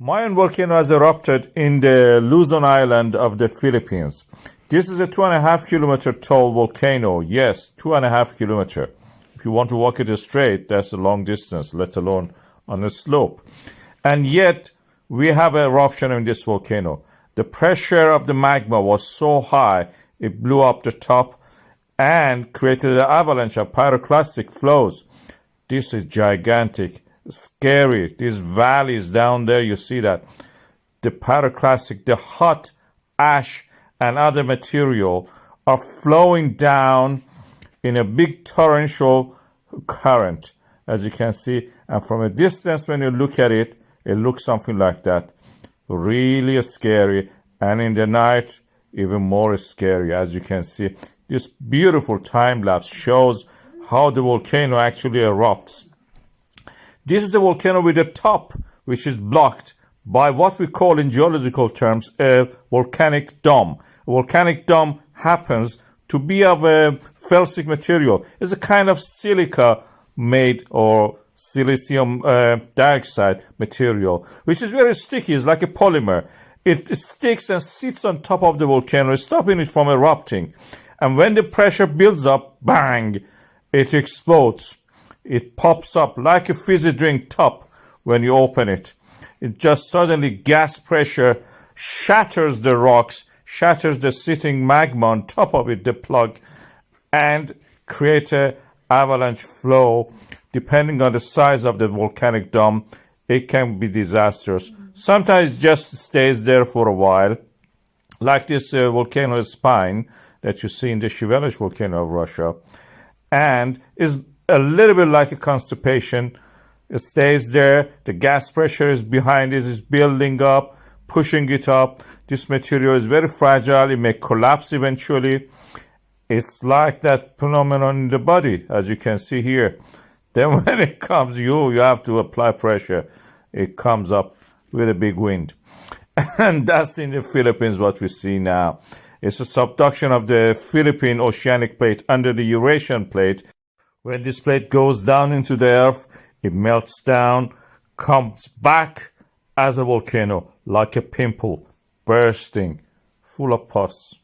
Mayon volcano has erupted in the Luzon Island of the Philippines. This is a 2.5 kilometer tall volcano. Yes, 2.5 kilometer. If you want to walk it straight, that's a long distance, let alone on a slope. And yet, we have an eruption in this volcano. The pressure of the magma was so high, it blew up the top and created an avalanche of pyroclastic flows. This is gigantic. Scary. These valleys down there, you see that the pyroclastic, the hot ash and other material are flowing down in a big torrential current, as you can see. And from a distance, when you look at it, it looks something like that. Really scary. And in the night, even more scary, as you can see. This beautiful time lapse shows how the volcano actually erupts. This is a volcano with a top which is blocked by what we call in geological terms a volcanic dome. A volcanic dome happens to be of a felsic material. It's a kind of silica made or silicium dioxide material, which is very sticky. It's like a polymer. It sticks and sits on top of the volcano, stopping it from erupting. And when the pressure builds up, bang, it explodes. It pops up like a fizzy drink top when you open it. It just suddenly gas pressure shatters the rocks, shatters the sitting magma on top of it, the plug, and creates an avalanche flow. Depending on the size of the volcanic dome, it can be disastrous. Sometimes it just stays there for a while, like this volcano spine that you see in the Shivelish volcano of Russia, and is a little bit like a constipation. It stays there. The gas pressure is behind it, is building up, pushing it up. This material is very fragile. It may collapse eventually. It's like that phenomenon in the body, as you can see here. Then when it comes, you have to apply pressure. It comes up with a big wind. And that's in the Philippines what we see now. It's a subduction of the Philippine oceanic plate under the Eurasian plate. When this plate goes down into the earth, it melts down, comes back as a volcano, like a pimple, bursting, full of pus.